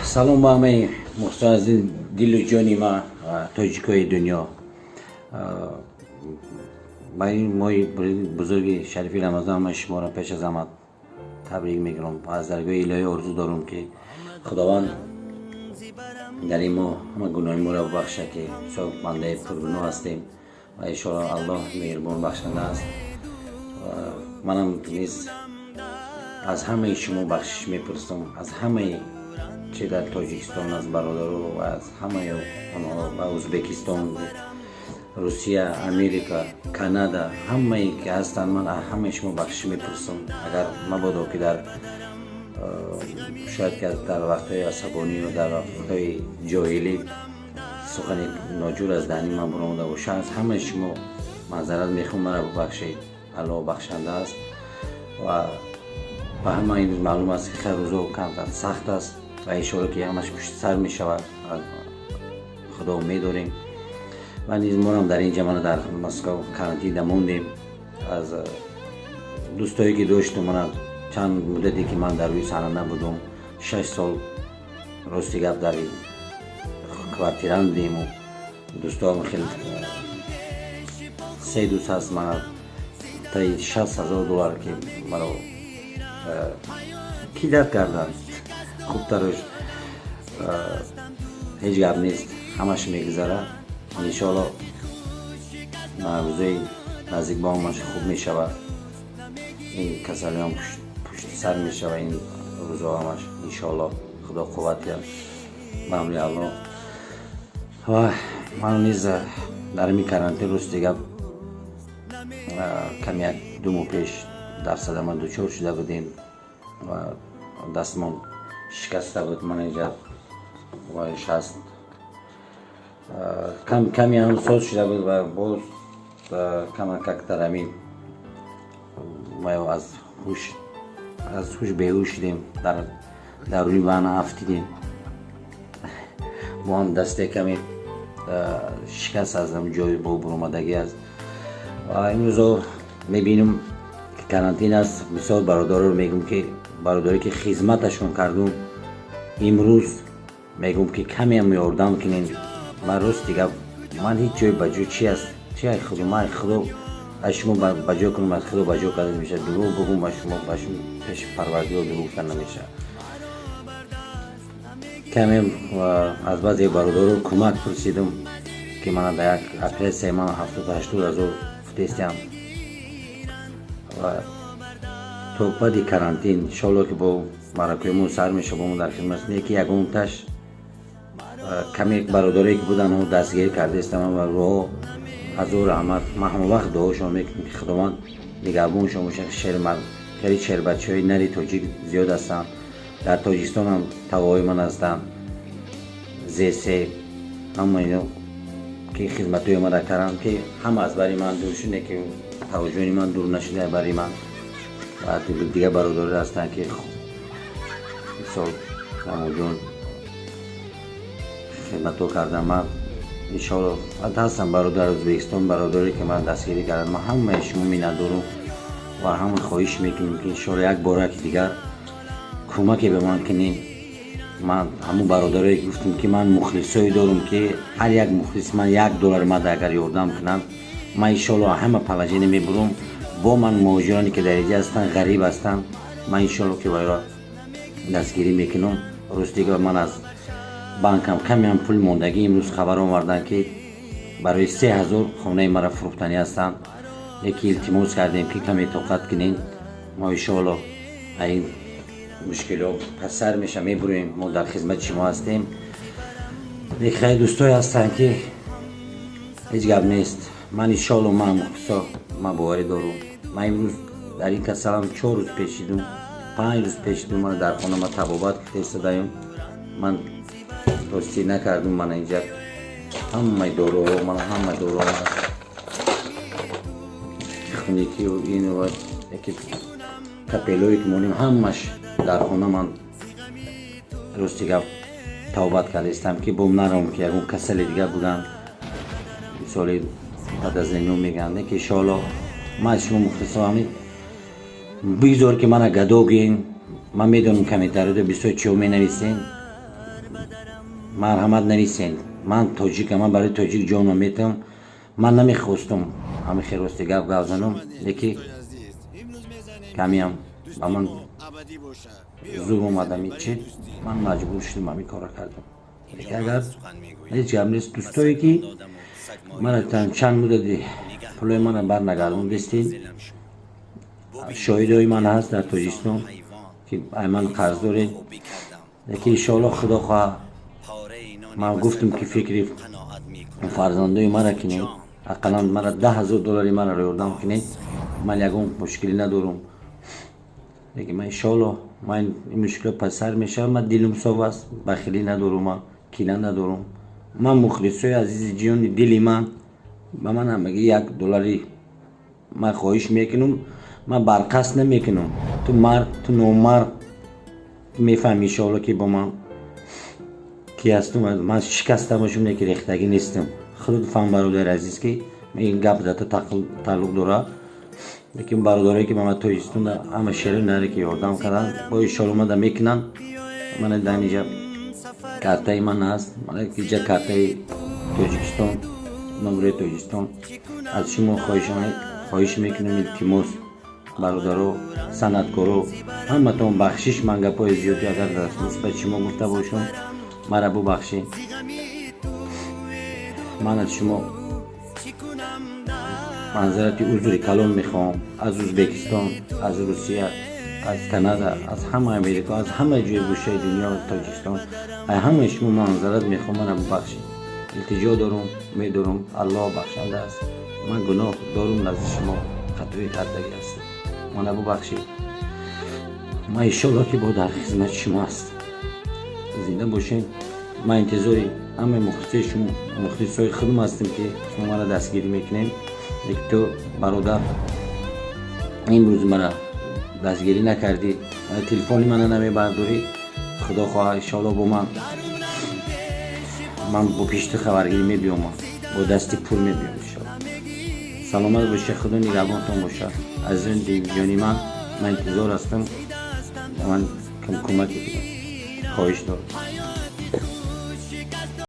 سلام با همه محسن از دل و جانی ما تاجیکای دنیا. با این ماه بزرگ شریفی رمضان من شما را پیش از همه تبریک میگم و از درگاه الهی آرزو دارم که خداوند در این ماه همه گناه ما را ببخشه که شاید بنده پرگناه هستیم و انشاءالله الله مهربان بخشنده است. منم نیز از همه شما بخشش میپرسم، از همه چه در تاجیکستان از برادران و از همه اونها و ازبکستان، روسیه، امریکا، کانادا، همه که هستند من همه شما بخشش میپرسم. اگر مبادا که در شاید که در وقتهای عصبانی و در وقتهای جاهلی سخن ناجور از دهنی من برآمده باشه، از همه شما معذرت میخوام، مرا ببخشید. الله بخشنده است و همه این معلوم است که خیر روزا کمتر سخت است و انشاءالله که همش پشت سر می شود. خدا امید داریم و نیز ما هم در اینجا من در مسکو کارانتین موندیم. از دوستایی که داشتم من چند مدتی که من در روی صحنه نبودم، 6 سال راستی گپ در کوارتیره بودیم و دوستام خیلی 3 دوست هست من تا 60,000 دلار که مرا کیدت کردن. خوب ترش هیچ گپ نیست، همش میگذره. انشاءالله روزای نزدیک با همش خوب میشود، این کسلی هم پشت سر میشود این روزا همش انشاءالله. خدا قوت کرد، ممنون الله. و من نیز در می کارانتین روز دیگه کمی 2 ماه پیش در صدمه دچار شده بودیم و دستمان شکسته بود من اینجا و شست کمی هم سوز شده بود و باز کمی ککتر همین ما از هوش بیهوش شدیم، در روی بنا افتیدیم. ما هم دسته کمی شکست از هم جای با برآمدگی است و این روزا میبینم که کارانتین است. مثال برادر رو میگم که برادری که خدمتشون کردم امروز میگم که کمی هم یاردم کنین. من روز دیگه من هیچ جای بجو چی است چی ای خدا من خدا از شما بجو کنم، از خدا بجو کرده میشه، دروغ بگم از شما پیش پروردگار دروغ کرده نمیشه. کمی از بعضی برادران کمک پرسیدم که من در یک اپریل من 70,000 فتیستم و تو بعد کارانتین انشاءالله که با مراکمون سر میشه با من در خدمت است. یکی یکم تاش کمی برادری که بودن اون دستگیر کرده استم و رو حضور رحمت ما هم وقت دعاشون میکنم که خداوند نگهبانشون باشه. شهر من خیلی شهر بچهای نری تاجیک زیاد هستن، در تاجیکستان هم توای من هستن زیسه همه اینو که خدمتوی من کردن که هم از برای من دور شده که توجه من دور نشده برای من و دیگه برادر هستن که مثال نموجون خدمتو کردم. من انشاءالله هستم برادر ازبکستان برادری که من دستگیری کردم. ما همه شما مینت دارم و همه خواهش میکنیم که انشاءالله یک بار که دیگر کمکی به من کنین. من همون برادرایی گفتم که من مخلصایی دارم که هر یک مخلص من $1 مد اگر یاردم کنم من انشاءالله همه پلجینه میبرم. با من مهاجرانی که در اینجا هستن غریب هستن من انشاءالله که برای دستگیری میکنم. روز دیگه من از بانکم کمی هم پول موندگی امروز خبر آوردن که برای 3,000 خونه مرا فروختنی هستن. یکی التماس کردیم که کمی طاقت کنین، ما انشاءالله این مشکل پس سر میشه میبریم. ما در خدمت شما هستیم. یک خیلی دوستای هستن که هیچ گپ نیست. من انشاءالله من مخصوصا من باوری دارم. من امروز در این کسلم 4 روز پیشیدم 5 روز پیشیدم من در خانه ما تبابت فرستادم. من دوستی نکردم. من اینجا همه دورو من همه دورو خونیکی و این و یکی کپلوی که مونیم همش در خونه من روز دیگه توبت کردم که بوم نرم که اون کسل دیگه بودن مثالی بعد از اینو میگن که انشاءالله ما از شما مخلصا همین بیزار که من گداگین من میدونم کمی ترده 24 می نویسین مرحمت نویسین. من تاجیکم، من برای تاجیک جان میتم. من نمیخواستم همه خیراستی گپ زنم، یکی کمی هم با من زور اومدم چی من مجبور شدم همین کارا کردم. یکی اگر هیچ گپ نیست دوستایی که من چند مدتی پولای من بر نگردون دستین، شاهدای من هست در تاجیکستان که من قرض دارین. یکی انشاءالله خدا خواه من گفتم که فکری فرزندای مرا کنید، اقلا مرا $10,000 مرا رو یاردم کنید، من یکم مشکلی ندارم. دیگه من انشاءالله من این مشکل پسر میشه، من دلم صاف است، بخیلی ندارم، من کینه ندارم. من مخلصای عزیز جان دلی من به من هم بگه $1 من خواهش میکنم، من برقصد نمیکنم. تو مرد تو نومرد میفهمی انشاءالله که با من کی هستم. من شکسته باشم که ریختگی نیستم. خود فهم برادر عزیز که این گپ ذات تعلق داره، لیکن برادرایی که من تاجیکستان همه شهر نره که یاردم کردن با انشاءالله من میکنن. من در اینجا کارتای من هست، من اینجا کارتای تاجیکستان، نمره تاجیکستان از شما خواهش میکنم التماس برادرو صنعتکارو همه تون بخشش من گپای زیادی اگر دست نسبت شما گفته باشم مرا ببخشید. من از شما منظرت عذر کلام میخوام، از ازبکستان، از روسیه، از کانادا، از همه امریکا، از همه جای گوشه دنیا تاجیکستان، همه شما منظرت میخوام مرا ببخشید. التجا دارم، میدارم الله بخشنده است. من گناه دارم از شما خطایی کردگی است، منو ببخشید. من انشالله که با در خدمت شما است. زنده باشین. من انتظاری همه مخلصای خودم هستم که شما مرا دستگیری میکنین. یک تو برادر این روز مرا دستگیری نکردی، تلفنی من نمیبرداری، خدا خواه انشالله با من با پیشت خبرگیری میبیام، با دستی پول میبیام انشالله. سلامت باشه، خدا نگهبانتون باشه. از این جانی من انتظار هستم، من کمک کنم. خواهش دارم.